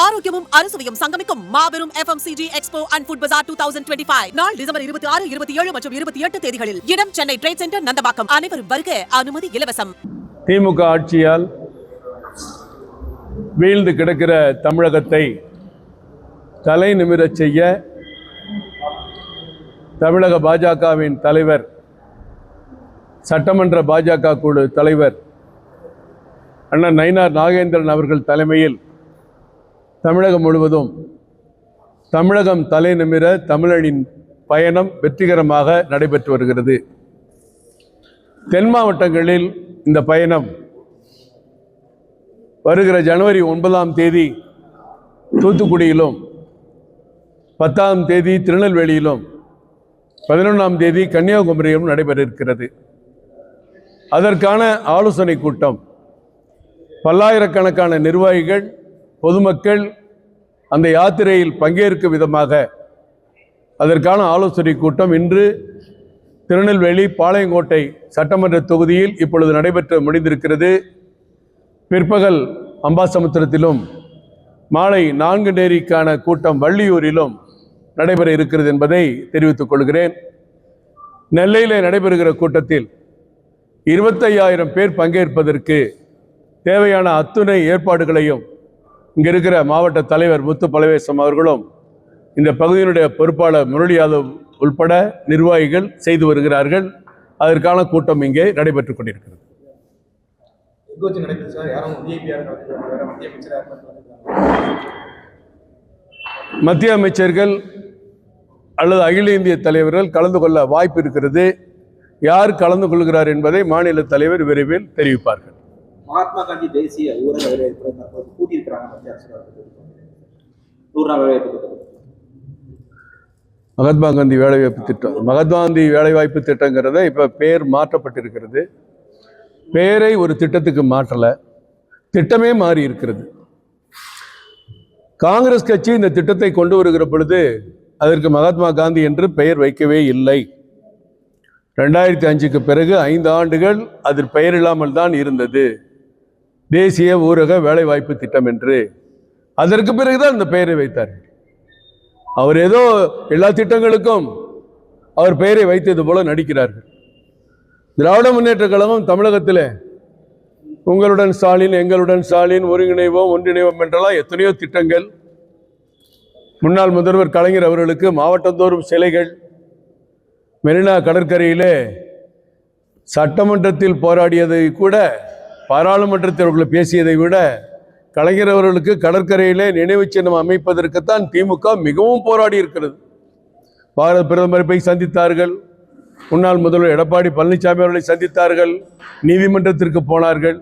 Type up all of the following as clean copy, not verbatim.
ஆரோக்கியமும் அறுசுவையும் சங்கமிக்கும் மாபெரும் FMCG எக்ஸ்போ அண்ட் ஃபுட் பஜார் 2025 நாள் டிசம்பர் 26, 27 மற்றும் 28 தேதிகளில். இடம் சென்னை ட்ரேட் சென்டர், நந்தவாக்கம். அனைவரும் வருக, அனுமதி இலவசம். திமுக ஆட்சியால் வீழ்ந்து கிடக்கிற தமிழகத்தை தலை நிமிரச் செய்ய தமிழக பாஜகவின் தலைவர், சட்டமன்ற பாஜக குழு தலைவர் அண்ணன் நயினார் நாகேந்திரன் அவர்கள் தலைமையில் தமிழகம் முழுவதும் தமிழகம் தலை நிமிர தமிழனின் பயணம் வெற்றிகரமாக நடைபெற்று வருகிறது. தென் மாவட்டங்களில் இந்த பயணம் வருகிற ஜனவரி 9ஆம் தேதி தூத்துக்குடியிலும், 10ஆம் தேதி திருநெல்வேலியிலும், 11ஆம் தேதி கன்னியாகுமரியிலும் நடைபெற இருக்கிறது. அதற்கான ஆலோசனை கூட்டம், பல்லாயிரக்கணக்கான நிர்வாகிகள், பொதுமக்கள் அந்த யாத்திரையில் பங்கேற்கும் விதமாக அதற்கான ஆலோசனை கூட்டம் இன்று திருநெல்வேலி பாளையங்கோட்டை சட்டமன்ற தொகுதியில் இப்பொழுது நடைபெற்று முடிந்திருக்கிறது. பிற்பகல் அம்பாசமுத்திரத்திலும், மாலை 4 நேரிக்கான கூட்டம் வள்ளியூரிலும் நடைபெற இருக்கிறது என்பதை தெரிவித்துக் கொள்கிறேன். நெல்லையில் நடைபெறுகிற கூட்டத்தில் 25,000 பேர் பங்கேற்பதற்கு தேவையான அத்துணை ஏற்பாடுகளையும் இங்கே இருக்கிற மாவட்ட தலைவர் முத்து பலவேசம் அவர்களும், இந்த பகுதியினுடைய பொறுப்பாளர் முரளி யாதவ் உள்பட நிர்வாகிகள் செய்து வருகிறார்கள். அதற்கான கூட்டம் இங்கே நடைபெற்றுக் கொண்டிருக்கிறது. மத்திய அமைச்சர்கள் அல்லது அகில இந்திய தலைவர்கள் கலந்து கொள்ள வாய்ப்பு இருக்கிறது. யார் கலந்து கொள்கிறார் என்பதை மாநில தலைவர் விரைவில் தெரிவிப்பார்கள். மகாத்மா காந்தி தேசிய ஊரக வேலைவாய்ப்பு கூட்டியிருக்கிறாங்க மத்திய அரசு. மகாத்மா காந்தி வேலைவாய்ப்பு திட்டம், மகாத்மா காந்தி வேலைவாய்ப்பு திட்டங்கிறத இப்போ பெயர் மாற்றப்பட்டிருக்கிறது. பெயரை ஒரு திட்டத்துக்கு மாற்றலை, திட்டமே மாறி இருக்கிறது. காங்கிரஸ் கட்சி இந்த திட்டத்தை கொண்டு வருகிற பொழுது அதற்கு மகாத்மா காந்தி என்று பெயர் வைக்கவே இல்லை. 2005க்கு பிறகு 5 ஆண்டுகள் அதில் பெயர் இல்லாமல் தான் இருந்தது, தேசிய ஊரக வேலைவாய்ப்பு திட்டம் என்று. அதற்கு பிறகுதான் இந்த பெயரை வைத்தார். அவர் ஏதோ எல்லா திட்டங்களுக்கும் அவர் பெயரை வைத்தது போல நடிக்கிறார்கள். திராவிட முன்னேற்ற கழகம் தமிழகத்தில் உங்களுடன் ஸ்டாலின், எங்களுடன் ஸ்டாலின், ஒருங்கிணைவோம், ஒன்றிணைவோம் என்றெல்லாம் எத்தனையோ திட்டங்கள். முன்னாள் முதல்வர் கலைஞர் அவர்களுக்கு மாவட்டந்தோறும் சிலைகள். மெரினா கடற்கரையிலே சட்டமன்றத்தில் போராடியதை கூட, பாராளுமன்றத்தில் அவர்கள் பேசியதை விட, கலைஞர் அவர்களுக்கு கடற்கரையிலே நினைவு சின்னம் அமைப்பதற்குத்தான் திமுக மிகவும் போராடி இருக்கிறது. பாரத பிரதமரை போய் சந்தித்தார்கள், முன்னாள் முதல்வர் எடப்பாடி பழனிசாமி அவர்களை சந்தித்தார்கள், நீதிமன்றத்திற்கு போனார்கள்.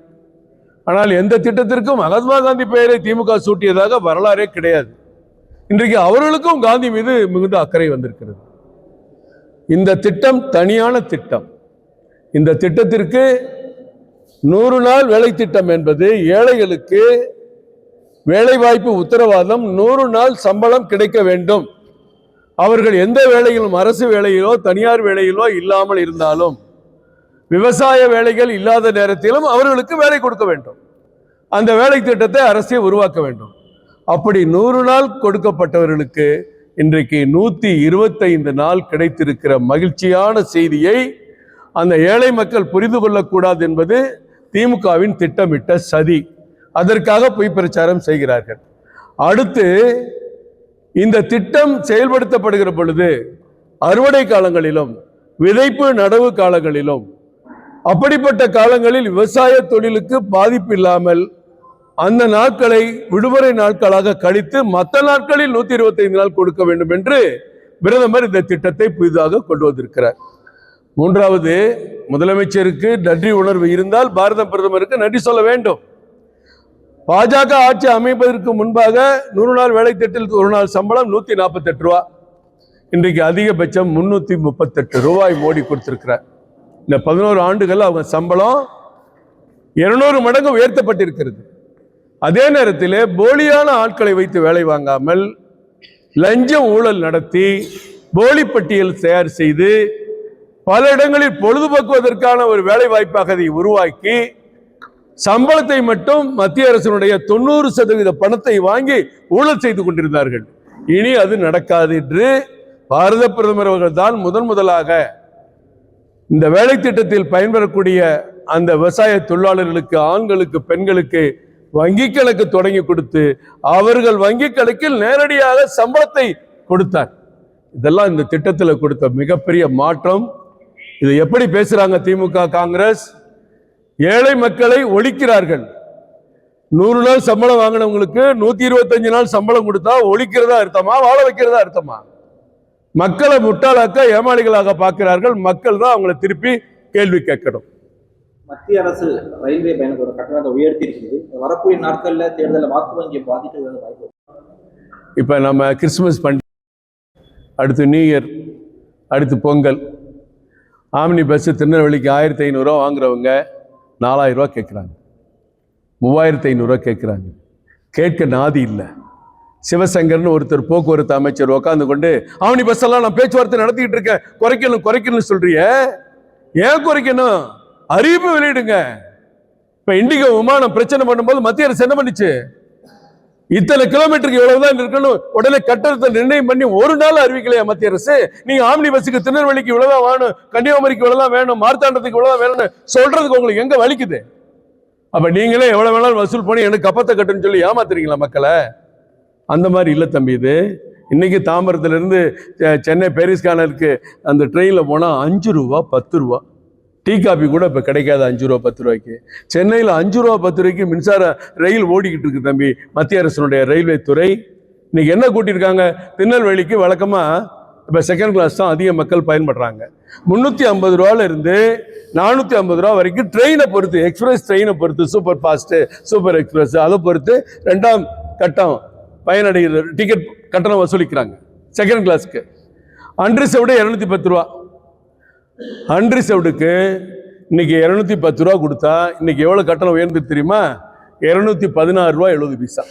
ஆனால் எந்த திட்டத்திற்கும் மகாத்மா காந்தி பெயரை திமுக சூட்டியதாக வரலாறே கிடையாது. இன்றைக்கு அவர்களுக்கும் காந்தி மீது மிகுந்த அக்கறை வந்திருக்கிறது. இந்த திட்டம் தனியான திட்டம். இந்த திட்டத்திற்கு 100 நாள் வேலை திட்டம் என்பது ஏழைகளுக்கு வேலைவாய்ப்பு உத்தரவாதம், 100 நாள் சம்பளம் கிடைக்க வேண்டும். அவர்கள் எந்த வேலையிலும், அரசு வேலையிலோ தனியார் வேலையிலோ இல்லாமல் இருந்தாலும், விவசாய வேலைகள் இல்லாத நேரத்திலும் அவர்களுக்கு வேலை கொடுக்க வேண்டும். அந்த வேலை திட்டத்தை அரசே உருவாக்க வேண்டும். அப்படி 100 நாள் கொடுக்கப்பட்டவர்களுக்கு இன்றைக்கு 125 நாள் கிடைத்திருக்கிற மகிழ்ச்சியான செய்தியை அந்த ஏழை மக்கள் புரிந்து கொள்ளக்கூடாது என்பது திமுகவின் திட்டமிட்ட சதி. அதற்காக பொய் பிரச்சாரம் செய்கிறார்கள். அடுத்து இந்த திட்டம் செயல்படுத்தப்படுகிற பொழுது அறுவடை காலங்களிலும், விதைப்பு நடவு காலங்களிலும், அப்படிப்பட்ட காலங்களில் விவசாய தொழிலுக்கு பாதிப்பு இல்லாமல் அந்த நாட்களை விடுமுறை நாட்களாக கழித்து மற்ற நாட்களில் 125 நாள் கொடுக்க வேண்டும் என்று பிரதமர் இந்த திட்டத்தை புதிதாக கொண்டு வந்திருக்கிறார். 3வது, முதலமைச்சருக்கு நன்றி உணர்வு இருந்தால் பாரத பிரதமருக்கு நன்றி சொல்ல வேண்டும். பாஜக ஆட்சி அமைப்பதற்கு முன்பாக 100 நாள் வேலை திட்டத்தில் ஒரு நாள் சம்பளம் 148 ரூபா. இன்றைக்கு அதிகபட்சம் 338 ரூபாய் மோடி கொடுத்திருக்கிறார். இந்த 11 ஆண்டுகள் அவங்க சம்பளம் 200 மடங்கு உயர்த்தப்பட்டிருக்கிறது. அதே நேரத்தில் போலியான ஆட்களை வைத்து வேலை வாங்காமல், லஞ்சம் ஊழல் நடத்தி, போலி பட்டியல் தயார் செய்து, பல இடங்களில் பொழுதுபோக்குவதற்கான ஒரு வேலை வாய்ப்பாக அதை உருவாக்கி சம்பளத்தை மட்டும் மத்திய அரசினுடைய 90% பணத்தை வாங்கி ஊழல் செய்து கொண்டிருந்தார்கள். இனி அது நடக்காது என்று பாரத பிரதமர் அவர்கள் தான் முதலாக இந்த வேலை திட்டத்தில் பயன்பெறக்கூடிய அந்த விவசாய தொழிலாளர்களுக்கு, ஆண்களுக்கு, பெண்களுக்கு வங்கி கணக்கு தொடங்கி கொடுத்து அவர்கள் வங்கி கணக்கில் நேரடியாக சம்பளத்தை கொடுத்தார். இதெல்லாம் இந்த திட்டத்தில் கொடுத்த மிகப்பெரிய மாற்றம். இது எப்படி பேசுறாங்க திமுக, காங்கிரஸ்? ஏழை மக்களை ஒழிக்கிறார்கள். 100 நாள் சம்பளம் வாங்கினவங்களுக்கு 125 நாள் சம்பளம் கொடுத்தா ஒழிக்கிறதா அர்த்தமா, வாழ வைக்கிறதா அர்த்தமா? மக்களை முட்டாளாக்க, ஏமாளிகளாக பார்க்கிறார்கள். மக்கள் தான் அவங்களை திருப்பி கேள்வி கேட்கணும். மத்திய அரசு ரயில்வே பயணத்தோட கட்டணத்தை உயர்த்தி இருக்குது. வரக்கூடிய நாட்கள்ல தேர்தலில் வாக்கு வங்கியை பாதிக்க வாய்ப்பு. இப்ப நம்ம கிறிஸ்துமஸ் பண்டிகை, அடுத்து நியூ இயர், அடுத்து பொங்கல். ஆம்னி பஸ் திருநெல்வேலிக்கு 1500 ரூபா வாங்குறவங்க 4000 ரூபா கேட்குறாங்க, 3500 ரூபா கேட்குறாங்க. கேட்க நாதி இல்லை. சிவசங்கர்னு ஒருத்தர் போக்குவரத்து அமைச்சர் உட்காந்து கொண்டு ஆம்னி பஸ் எல்லாம் நான் பேச்சுவார்த்தை நடத்திக்கிட்டு இருக்கேன், குறைக்கணும் சொல்றிய. ஏன் குறைக்கணும்? அறிவிப்பு வெளியிடுங்க. இப்ப இண்டிகோ விமானம் பிரச்சனை பண்ணும்போது மத்திய அரசு என்ன பண்ணிச்சு? இத்தனை கிலோமீட்டருக்கு இவ்வளவுதான் இருக்கணும், உடனே கட்டணத்தை நிர்ணயம் பண்ணி ஒரு நாள் அறிவிக்கலையா மத்திய அரசு? நீங்க ஆம்னி பஸ்ஸுக்கு திருநெல்வேலிக்கு இவ்வளவுதான் வேணும், கன்னியாகுமரிக்கு இவ்வளவுதான் வேணும், மார்த்தாண்டத்துக்கு இவ்வளவுதான் வேணும்னு சொல்றதுக்கு உங்களுக்கு எங்க வலிக்குது? அப்ப நீங்களே எவ்வளவு வேணாலும் வசூல் பண்ணி எனக்கு கப்பத்தை கட்டுன்னு சொல்லி ஏமாத்துறீங்களா மக்களை? அந்த மாதிரி இல்லை தம்பி. இது இன்னைக்கு தாம்பரத்திலிருந்து சென்னை பேரிஸ்கானருக்கு அந்த ட்ரெயினில் போனால் 5 ரூபா 10 ரூபா. டீ காபி கூட இப்போ கிடைக்காது 5 ரூபா 10 ரூபாய்க்கு. சென்னையில் 5 ரூபா 10 ரூபாய்க்கு மின்சார ரயில் ஓடிக்கிட்டு இருக்கு தம்பி மத்திய அரசினுடைய ரயில்வே துறை. இன்னைக்கு என்ன கூட்டியிருக்காங்க? திருநெல்வேலிக்கு வழக்கமாக இப்போ செகண்ட் கிளாஸ் தான் அதிக மக்கள் பயன்படுறாங்க. 350 ரூபால இருந்து 450 ரூபா வரைக்கும் ட்ரெயினை பொறுத்து, எக்ஸ்பிரஸ் ட்ரெயினை பொறுத்து, சூப்பர் ஃபாஸ்ட்டு, சூப்பர் எக்ஸ்பிரஸ், அதை பொறுத்து 2ஆம் கட்டம் பயனடைகிற டிக்கெட் கட்டணம் வசூலிக்கிறாங்க செகண்ட் கிளாஸ்க்கு. அன்ரிசர்வ்டு 210 ரூபா. அன்ரிசர்வ்டுக்கு இன்னைக்கு 210 ரூபா கொடுத்தா இன்னைக்கு எவ்வளவு கட்டணம் உயர்ந்து தெரியுமா? 216 ரூபா 70 பைசா.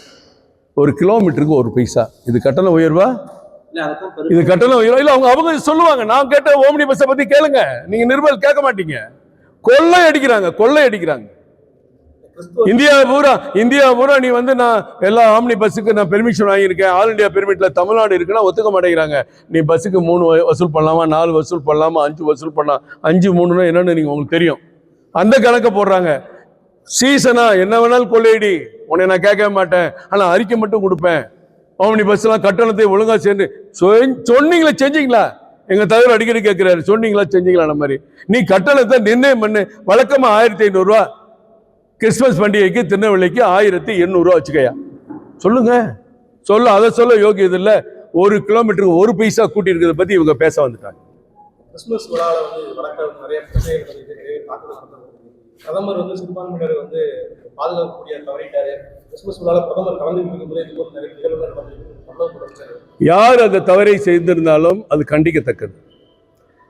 ஒரு கிலோமீட்டருக்கு 1 பைசா. இது கட்டண உயர்வா? இது கட்டணம் உயர்வா? இல்ல அவங்க சொல்லுவாங்க. நான் கேட்ட ஓம்னி பஸ்ஸை பத்தி கேளுங்க. நீங்க நிர்மல் கேட்க மாட்டீங்க. கொள்ளை அடிக்கிறாங்க. இந்தியா பூரா நீ வந்து நான் எல்லா ஆம்னி பஸ்ஸுக்கு நான் பெர்மிஷன் வாங்கியிருக்கேன், ஆல் இண்டியா பெர்மிட்ல தமிழ்நாடு இருக்குன்னா ஒத்துக்க மாட்டேங்கிறாங்க. நீ பஸ்ஸுக்கு 3 வசூல் பண்ணலாமா, 4 வசூல் பண்ணலாமா, 5 வசூல் பண்ணலாம். 5 3 என்னன்னு நீங்க உங்களுக்கு தெரியும். அந்த கணக்கை போடுறாங்க. சீசனா என்ன வேணாலும் கொள்ளையடி, உன்னை நான் கேட்க மாட்டேன், ஆனா அறிக்கை மட்டும் கொடுப்பேன். ஆம்னி பஸ் எல்லாம் கட்டணத்தை ஒழுங்கா சேர்ந்து சொன்னீங்களா, செஞ்சீங்களா? எங்க தலைவர் அடிக்கடி கேட்கிறாரு, சொன்னீங்களா செஞ்சீங்களா? அந்த மாதிரி நீ கட்டணத்தை நிர்ணயம் பண்ணு. வழக்கமா 1500 ரூபா. கிறிஸ்துமஸ் பண்டிகைக்கு திருநெல்வேலிக்கு 1800 ரூபா வச்சுக்கையா. அதை சொல்ல யோகியது இல்லை. 1 கிலோமீட்டருக்கு 1 பைசா கூட்டி இருக்கிறத பத்தி இவங்க பேச வந்துட்டாங்க. கிறிஸ்துமஸ் விழாவில் வந்து வழக்கம் நிறைய பிரதமர் வந்து சிறுபான்மையினர் வந்து பாதுகாக்கக்கூடிய தவறிட்டாரு. கிறிஸ்துமஸ் விழாவில் பிரதமர் கலந்து யார் அந்த தவறை செய்திருந்தாலும் அது கண்டிக்கத்தக்கது.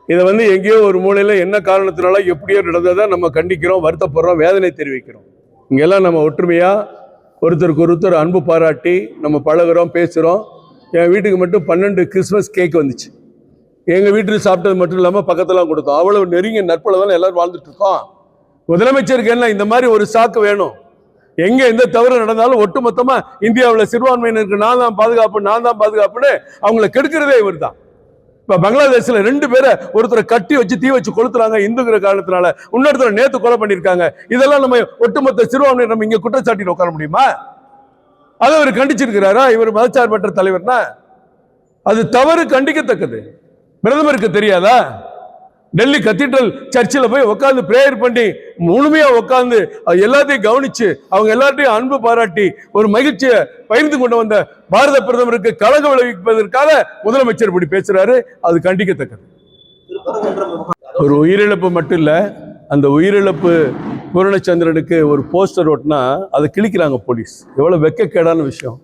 இதை வந்து எங்கேயோ ஒரு மூலையில் என்ன காரணத்தினால எப்படியோ நடந்ததை நம்ம கண்டிக்கிறோம், வருத்தப்படுறோம், வேதனை தெரிவிக்கிறோம். இங்கெல்லாம் நம்ம ஒற்றுமையாக ஒருத்தருக்கு ஒருத்தர் அன்பு பாராட்டி நம்ம பழகுறோம், பேசுகிறோம். என் வீட்டுக்கு மட்டும் 12 கிறிஸ்மஸ் கேக் வந்துச்சு. எங்கள் வீட்டில் சாப்பிட்டது மட்டும் இல்லாமல் பக்கத்துலாம் கொடுத்தோம். அவ்வளவு நெருங்கிய நட்புல தான் எல்லாரும் வாழ்ந்துட்டு இருக்கோம். முதலமைச்சருக்கு என்ன இந்த மாதிரி ஒரு சாக்கு வேணும்? எங்க எந்த தவறு நடந்தாலும் ஒட்டுமொத்தமா இந்தியாவில் சிறுபான்மையினருக்கு நான் தான் பாதுகாப்புன்னு அவங்களை கெடுக்கிறதே இவர் தான். இப்ப பங்களாதேஷ்ல 2 பேரை ஒருத்தரை கட்டி வச்சு தீ வச்சு கொளுத்துறாங்க இந்துங்கிற காரணத்தினால. இன்னொருத்தர் நேத்து கொலை பண்ணிருக்காங்க. இதெல்லாம் நம்ம ஒட்டுமொத்த சிறுபான்மையினர் நம்ம இங்க குற்றச்சாட்டில் உட்கார முடியுமா? அதை அவர் கண்டிச்சிருக்கிறாரா? இவர் மதச்சார்பற்ற தலைவர்னா அது தவறு, கண்டிக்கத்தக்கது. பிரதமருக்கு தெரியாதா? டெல்லி கத்தீட்ரல் சர்ச்சில் போய் உட்காந்து பிரேயர் பண்ணி முழுமையா உட்காந்து எல்லாத்தையும் கவனிச்சு அவங்க எல்லாத்தையும் அன்பு பாராட்டி ஒரு மகிழ்ச்சியை பகிர்ந்து கொண்டு வந்த பாரத பிரதமருக்கு கலகம் விளைவிப்பதற்காக முதலமைச்சர் இப்படி பேசுறாரு. அது கண்டிக்கத்தக்கது. ஒரு உயிரிழப்பு மட்டும் இல்ல, அந்த உயிரிழப்பு பூரணச்சந்திரனுக்கு ஒரு போஸ்டர் ஓட்டினா அதை கிழிக்கிறாங்க போலீஸ். எவ்வளவு வெக்கக்கேடான விஷயம்.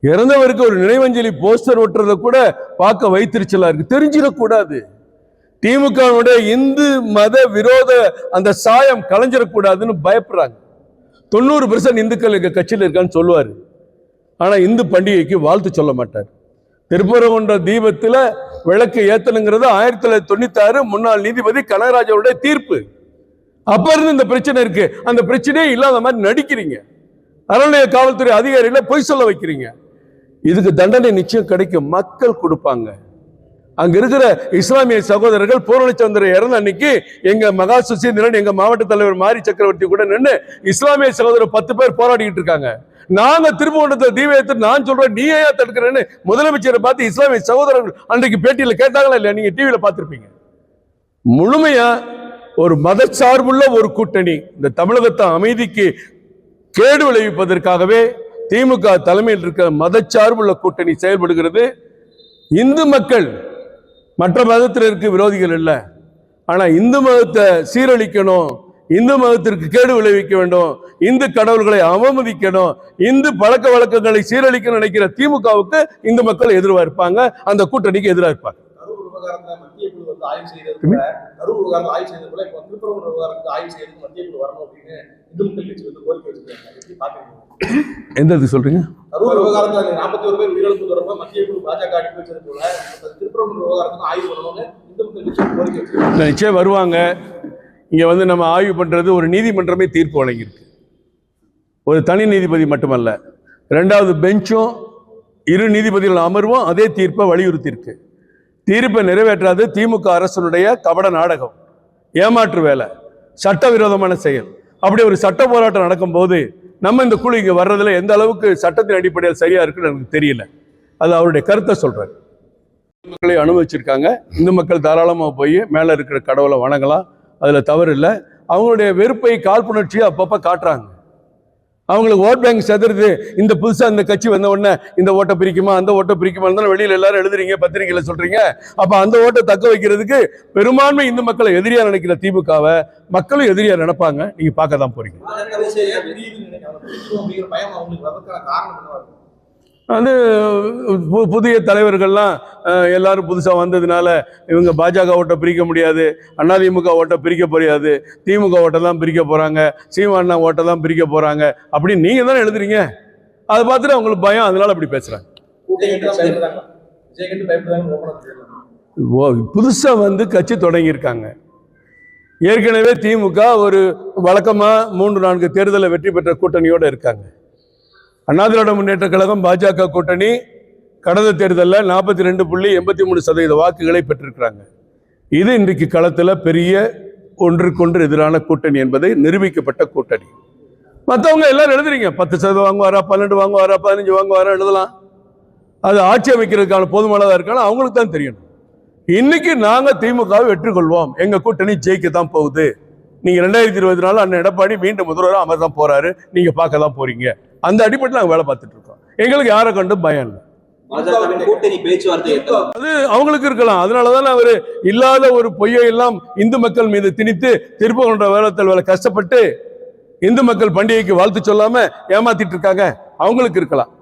இறந்தவருக்கு ஒரு நினைவஞ்சலி போஸ்டர் ஓட்டுறத கூட பார்க்க வைத்திருச்சலா இருக்கு. தெரிஞ்சிடக்கூடாது. திமுகவுடைய இந்து மத விரோத அந்த சாயம் கலைஞ்சிடக்கூடாதுன்னு பயப்படுறாங்க. 90% இந்துக்கள் எங்க கட்சியில் இருக்கான்னு சொல்லுவாரு. ஆனா இந்து பண்டிகைக்கு வாழ்த்து சொல்ல மாட்டார். திருப்பரங்குன்ற தீபத்துல விளக்கு ஏத்தணுங்கிறது 1996 முன்னாள் நீதிபதி கனகராஜனுடைய தீர்ப்பு. அப்ப இருந்து இந்த பிரச்சனை இருக்கு. அந்த பிரச்சனையே இல்லாத மாதிரி நடிக்கிறீங்க. அறநிலைய காவல்துறை அதிகாரிகளை பொய் சொல்ல வைக்கிறீங்க. இதுக்கு தண்டனை நிச்சயம் கிடைக்கும், மக்கள் கொடுப்பாங்க. அங்க இருக்கிற இஸ்லாமிய சகோதரர்கள் பூரணச்சந்திரன் இறந்த அன்னைக்கு எங்க மகா சுசீந்திரன், எங்க மாவட்ட தலைவர் மாரி சக்கரவர்த்தி கூட நின்று இஸ்லாமிய சகோதரர் 10 பேர் போராடிட்டு இருக்காங்க. நாங்க திருப்பவனத்தை தீவிரத்தை நான் சொல்றேன், நீ ஏன் தடுக்கிறேன்னு முதலமைச்சரை பார்த்து இஸ்லாமிய சகோதரர்கள் அன்றைக்கு பேட்டியில கேட்டாங்களா இல்லையா? நீங்க டிவியில பார்த்திருப்பீங்க. முழுமையா ஒரு மதச்சார்புள்ள ஒரு கூட்டணி இந்த தமிழகத்தை அமைதிக்கு கேடு விளைவிப்பதற்காகவே திமுக தலைமையில் இருக்க மதச்சார்புள்ள கூட்டணி செயல்படுகிறது. இந்து மக்கள் மற்ற மதத்தினருக்கு விரோதிகள் இல்லை. ஆனா இந்து மதத்தை சீரழிக்கணும், இந்து மதத்திற்கு கேடு விளைவிக்க வேண்டும், இந்து கடவுள்களை அவமதிக்கணும், இந்து பழக்க வழக்கங்களை சீரழிக்கணும் நினைக்கிற திமுகவுக்கு இந்து மக்கள் எதிராக இருப்பாங்க, அந்த கூட்டணிக்கு எதிராக இருப்பாங்க. கரூர் விவகாரத்தை மத்திய குழு வந்து ஆய்வு செய்யறது, கரூர் விவகாரத்தை ஆய்வு செய்யறது போல இப்போ திருப்பரங்குன்ற விவகாரத்தை ஆய்வு செய்யறதுக்கு மத்திய குழு வரணும் அப்படின்னு இந்து மக்கள் கட்சி வந்து கோரிக்கை வச்சிருக்காங்க. எப்படி பாக்குறீங்க? எந்த இது சொல்றீங்க? கரூர் விவகாரத்தில் 41 பேர் உயிரிழப்பு தொடர்பாக மத்திய குழு பாஜக அனுப்பி வச்சது போல திருப்பரங்குன்ற விவகாரத்துக்கு ஆய்வு பண்ணணும்னு இந்து மக்கள் கட்சி கோரிக்கை வச்சிருக்காங்க. நிச்சயம் வருவாங்க. இங்க வந்து நம்ம ஆய்வு பண்றது, ஒரு நீதிமன்றமே தீர்ப்பு வழங்கியிருக்கு. ஒரு தனி நீதிபதி மட்டுமல்ல, 2வது பெஞ்சும் 2 நீதிபதிகள் அமர்வும் அதே தீர்ப்பை வலியுறுத்தி இருக்கு. தீர்ப்பை நிறைவேற்றாது திமுக அரசனுடைய கபட நாடகம், ஏமாற்று வேலை, சட்டவிரோதமான செயல். அப்படி ஒரு சட்ட போராட்டம் நடக்கும் போது நம்ம இந்த குழு இங்க வர்றதுல எந்த அளவுக்கு சட்டத்தின் அடிப்படையில் சரியா இருக்குன்னு எனக்கு தெரியல. அது அவருடைய கருத்தை சொல்றாரு. மக்களை அனுபவிச்சிருக்காங்க. இந்து மக்கள் தாராளமாக போய் மேல இருக்கிற கடவுளை வணங்கலாம், அதுல தவறு இல்லை. அவங்களுடைய வெறுப்பை, காழ்ப்புணர்ச்சியை அப்பப்ப காட்டுறாங்க. அவங்களுக்கு ஓட் பேங்க் செதறுது. இந்த புதுசா இந்த கட்சி வந்த உடனே இந்த ஓட்டை பிரிக்குமா, அந்த ஓட்டை பிரிக்குமா, வெளியில எல்லாரும் எழுதுறீங்க, பத்திரிகையில சொல்றீங்க. அப்ப அந்த ஓட்டை தக்க வைக்கிறதுக்கு பெரும்பான்மை இந்து மக்களை எதிரியா நினைக்கிற திமுகவை மக்களும் எதிரியா நினைப்பாங்க. நீங்க பார்க்க தான் போறீங்க. அது புதிய தலைவர்கள்லாம் எல்லாரும் புதுசாக வந்ததுனால இவங்க பாஜக ஓட்டை பிரிக்க முடியாது, அதிமுக ஓட்டை பிரிக்க முடியாது, திமுக ஓட்டை தான் பிரிக்க போகிறாங்க, சீமானா ஓட்டை தான் பிரிக்க போகிறாங்க அப்படின்னு நீங்கள் தானே எழுதுறீங்க. அதை பார்த்துட்டு அவங்களுக்கு பயம், அதனால அப்படி பேசுகிறாங்க. புதுசாக வந்து கட்சி தொடங்கியிருக்காங்க. ஏற்கனவே திமுக ஒரு வழக்கமாக 3-4 தேர்தலில் வெற்றி பெற்ற கூட்டணியோடு இருக்காங்க. அண்ணா திராவிட முன்னேற்ற கழகம் பாஜக கூட்டணி கடந்த தேர்தலில் 42.83% வாக்குகளை பெற்றிருக்கிறாங்க. இது இன்றைக்கு களத்தில் பெரிய ஒன்றுக்கொன்று எதிரான கூட்டணி என்பதை நிரூபிக்கப்பட்ட கூட்டணி. மற்றவங்க எல்லாரும் எழுதுறீங்க, 10% வாங்குவாரா, 12 வாங்குவாரா, 15 வாங்குவாரா எழுதலாம். அது ஆட்சி அமைக்கிறதுக்கான போதுமானதாக இருக்கான அவங்களுக்கு தான் தெரியணும். இன்னைக்கு நாங்கள் திமுகவை வெற்றி கொள்வோம், எங்க கூட்டணி ஜெயிக்க தான் போகுது. நீங்க 2024 அண்ணன் எடப்பாடி மீண்டும் முதல்வராக அமர் தான் போறாரு, நீங்க பார்க்க தான் போறீங்க. அந்த அடிப்படையில் நாங்கள் வேலை பார்த்துட்டு இருக்கோம். எங்களுக்கு யாரை கண்டும் பயம் இல்லை. அது அவங்களுக்கு இருக்கலாம். அதனாலதான் அவரு இல்லாத ஒரு பொய்யை எல்லாம் இந்து மக்கள் மீது திணித்து திருப்பரங்குன்ற வேலை கஷ்டப்பட்டு இந்து மக்கள் பண்டிகைக்கு வாழ்த்து சொல்லாம ஏமாத்திட்டு இருக்காங்க. அவங்களுக்கு இருக்கலாம்.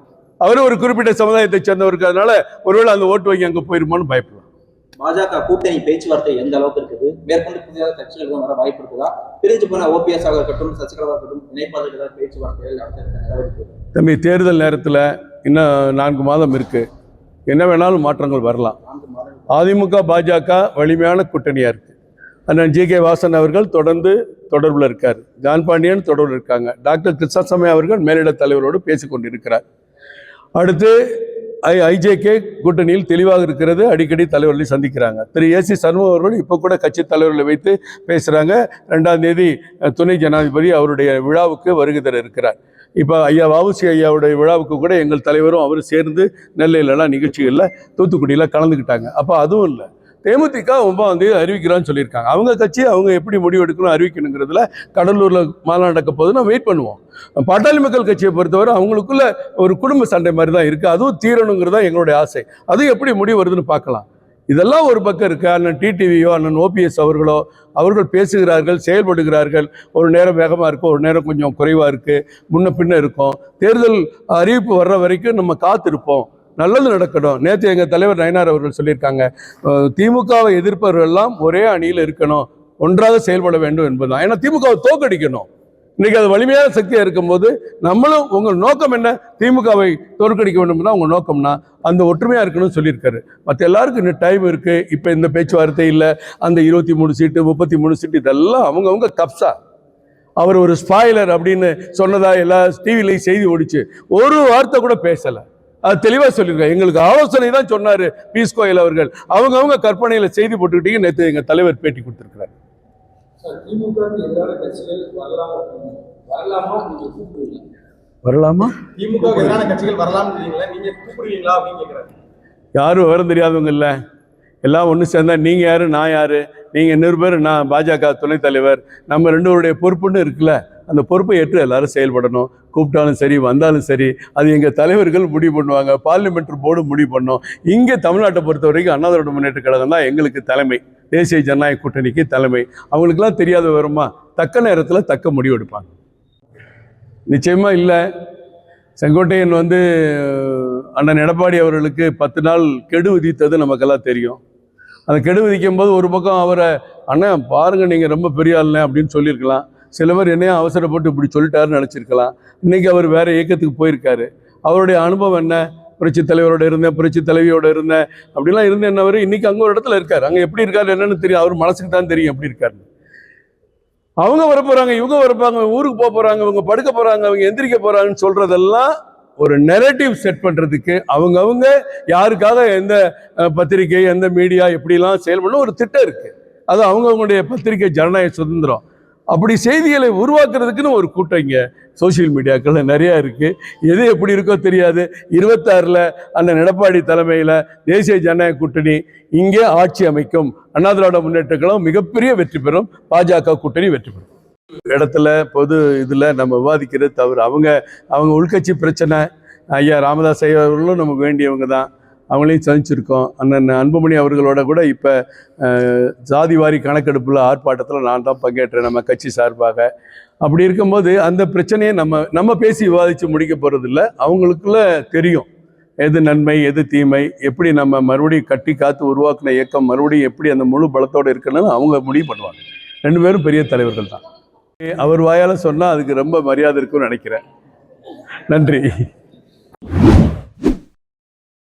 அவரு ஒரு குறிப்பிட்ட சமுதாயத்தை சேர்ந்தவருக்கு, அதனால ஒருவேளை அந்த ஓட்டு வங்கி அங்க போயிருமோன்னு பயப்படலாம். பாஜக கூட்டணி பேச்சுவார்த்தை எந்த அளவுக்கு இருக்குது? மேற்கொண்டு புதிதாக கட்சிகள் வர வாய்ப்பு இருக்குதா? பிரிஞ்சு போன OPS ஆக இருக்கட்டும், சசிகலா இருக்கட்டும், இணைப்பாளர்கள் பேச்சுவார்த்தைகள் நடத்த தம்பி, தேர்தல் நேரத்தில் இன்னும் 4 மாதம் இருக்கு. என்ன வேணாலும் மாற்றங்கள் வரலாம். அதிமுக பாஜக வலிமையான கூட்டணியா இருக்கு. அண்ணன் GK வாசன் அவர்கள் தொடர்ந்து தொடர்பில் இருக்கார், ஜான் பாண்டியன் தொடர்பில் இருக்காங்க, டாக்டர் கிருஷ்ணசாமி அவர்கள் மேலிட தலைவரோடு பேசிக்கொண்டிருக்கிறார். அடுத்து IJK கூட்டணியில் தெளிவாக இருக்கிறது, அடிக்கடி தலைவர்களை சந்திக்கிறாங்க. திரு AC சண்முகம் அவர்கள் இப்போ கூட கட்சி தலைவர்களை வைத்து பேசுகிறாங்க. 2ஆம் தேதி துணை ஜனாதிபதி அவருடைய விழாவுக்கு வருகை தர இருக்கிறார். இப்போ ஐயா வஉசி ஐயாவுடைய விழாவுக்கு கூட எங்கள் தலைவரும் அவர் சேர்ந்து நெல்லையிலலாம் நிகழ்ச்சிகளில் தூத்துக்குடியில் கலந்துக்கிட்டாங்க. அப்போ அதுவும் இல்லை, தேமுதிக 9ஆம் தேதி அறிவிக்கிறான்னு சொல்லியிருக்காங்க. அவங்க கட்சி அவங்க எப்படி முடிவு எடுக்கணும் அறிவிக்கணுங்கிறதுல கடலூரில் மாநாடு நடக்க போது நான் வெயிட் பண்ணுவோம். பாட்டாளி மக்கள் கட்சியை பொறுத்தவரை அவங்களுக்குள்ள ஒரு குடும்ப சண்டை மாதிரி தான் இருக்குது, அதுவும் தீரணுங்கிறதா எங்களுடைய ஆசை. அது எப்படி முடிவு வருதுன்னு பார்க்கலாம். இதெல்லாம் ஒரு பக்கம் இருக்குது. அண்ணன் டிடிவியோ அண்ணன் OPS அவர்களோ அவர்கள் பேசுகிறார்கள், செயல்படுகிறார்கள். ஒரு நேரம் வேகமாக இருக்கும், ஒரு நேரம் கொஞ்சம் குறைவாக இருக்குது, முன்ன பின்ன இருக்கும். தேர்தல் அறிவிப்பு வர்ற வரைக்கும் நம்ம காத்திருப்போம், நல்லது நடக்கணும். நேற்று எங்கள் தலைவர் நயனார் அவர்கள் சொல்லியிருக்காங்க, திமுகவை எதிர்ப்பவர்கள் எல்லாம் ஒரே அணியில் இருக்கணும், ஒன்றாக செயல்பட வேண்டும் என்பதுதான். ஏன்னா திமுகவை தோக்கடிக்கணும். இன்னைக்கு அது வலிமையான சக்தியாக இருக்கும்போது நம்மளும் உங்கள் நோக்கம் என்ன, திமுகவை தோற்கடிக்க வேண்டும்னா உங்கள் நோக்கம்னா அந்த ஒற்றுமையாக இருக்கணும்னு சொல்லியிருக்காரு. மற்ற எல்லாருக்கும் இன்னும் டைம் இருக்குது. இப்போ இந்த பேச்சுவார்த்தை இல்லை, அந்த 23 சீட்டு 33 சீட்டு இதெல்லாம் அவங்கவுங்க கப்சா. அவர் ஒரு ஸ்பாயிலர் அப்படின்னு சொன்னதா எல்லா டிவிலையும் செய்தி ஓடிச்சு. ஒரு வார்த்தை கூட பேசலை. அது தெளிவாக சொல்லியிருக்காரு. எங்களுக்கு ஆலோசனை தான் சொன்னார் பீஸ் கோயல் அவர்கள். அவங்கவுங்க கற்பனையில் செய்தி போட்டுக்கிட்டீங்க. நேற்று எங்கள் தலைவர் பேட்டி கொடுத்துருக்கிறார். வரலாமா? திமுக எதிரான கட்சிகள் வரலாம் நீங்க கூப்பிடுவீங்களா அப்படின்னு கேட்கிறாரு. யாரும் விவரம் தெரியாதவங்க இல்லை, எல்லாம் ஒன்று சேர்ந்தா நீங்கள் யாரு நான் யாரு, நீங்கள் 100 பேர், நான் பாஜக துணைத் தலைவர், நம்ம 2 பேருடைய பொறுப்புன்னு இருக்குல்ல, அந்த பொறுப்பை ஏற்று எல்லாரும் செயல்படணும். கூப்பிட்டாலும் சரி வந்தாலும் சரி அது எங்கள் தலைவர்கள் முடிவு பண்ணுவாங்க. பார்லிமெண்ட் போர்டு முடிவு பண்ணோம். இங்கே தமிழ்நாட்டை பொறுத்த வரைக்கும் அண்ணா திராவிட முன்னேற்ற கழகம் தான் எங்களுக்கு தலைமை, தேசிய ஜனநாயக கூட்டணிக்கு தலைமை. அவங்களுக்குலாம் தெரியாத விவரமா தக்க நேரத்தில் தக்க முடிவு எடுப்பாங்க. நிச்சயமாக இல்லை. செங்கோட்டையன் அண்ணன் எடப்பாடி அவர்களுக்கு 10 நாள் கெடு விதித்தது நமக்கெல்லாம் தெரியும். அந்த கெடு விதிக்கும் போது ஒரு பக்கம் அவரை அண்ணன் பாருங்கள் நீங்கள் ரொம்ப பெரிய ஆளுண்ணே அப்படின்னு சொல்லியிருக்கலாம். சில பேர் என்னையா அவசரப்பட்டு இப்படி சொல்லிட்டாருன்னு நினச்சிருக்கலாம். இன்றைக்கி அவர் வேறு இயக்கத்துக்கு போயிருக்காரு. அவருடைய அனுபவம் என்ன, புரட்சி தலைவரோட இருந்தேன், புரட்சி தலைவியோட இருந்தேன் அப்படிலாம் இருந்தேன். என்னவர் இன்றைக்கி அங்கே ஒரு இடத்துல இருக்கார். அங்கே எப்படி இருக்காரு என்னன்னு தெரியும், அவர் மனசுக்கு தான் தெரியும் எப்படி இருக்காருன்னு. அவங்க வரப்போகிறாங்க, இவங்க வரப்பாங்க, ஊருக்கு போக போகிறாங்க, இவங்க படுக்க போகிறாங்க, அவங்க எந்திரிக்க போகிறாங்கன்னு சொல்கிறதெல்லாம் ஒரு நெரேட்டிவ் செட் பண்ணுறதுக்கு அவங்கவுங்க யாருக்காக எந்த பத்திரிகை எந்த மீடியா எப்படிலாம் செயல்படணும் ஒரு திட்டம் இருக்குது. அது அவங்கவுங்களுடைய பத்திரிகை ஜனநாயக சுதந்திரம். அப்படி செய்திகளை உருவாக்குறதுக்குன்னு ஒரு கூட்டம் இங்கே சோசியல் மீடியாக்கள் நிறையா இருக்குது. எது எப்படி இருக்கோ தெரியாது. 26 அண்ணன் எடப்பாடி தலைமையில் தேசிய ஜனநாயக கூட்டணி இங்கே ஆட்சி அமைக்கும். அண்ணா திராவிட முன்னேற்ற கழகம் மிகப்பெரிய வெற்றி பெறும். பாஜக கூட்டணி வெற்றி பெறும். இடத்துல பொது இதில் நம்ம விவாதிக்கிறது தவிர அவங்க உள்கட்சி பிரச்சனை. ஐயா ராமதாஸ் ஐயா அவர்களும் நமக்கு வேண்டியவங்க தான், அவங்களையும் சந்திச்சிருக்கோம். அண்ணன் அன்புமணி அவர்களோட கூட இப்போ ஜாதிவாரி கணக்கெடுப்பில் ஆர்ப்பாட்டத்தில் நான் தான் பங்கேற்றேன் நம்ம கட்சி சார்பாக. அப்படி இருக்கும்போது அந்த பிரச்சனையை நம்ம பேசி விவாதித்து முடிக்க போகிறதில்ல. அவங்களுக்குள்ள தெரியும் எது நன்மை எது தீமை, எப்படி நம்ம மறுபடியும் கட்டி காத்து உருவாக்கின இயக்கம் மறுபடியும் எப்படி அந்த முழு பலத்தோடு இருக்கணும்னு அவங்க முடிவு பண்ணுவாங்க. 2 பேரும் பெரிய தலைவர்கள் தான். அவர் வாயால் சொன்னால் அதுக்கு ரொம்ப மரியாதை இருக்குன்னு நினைக்கிறேன். நன்றி.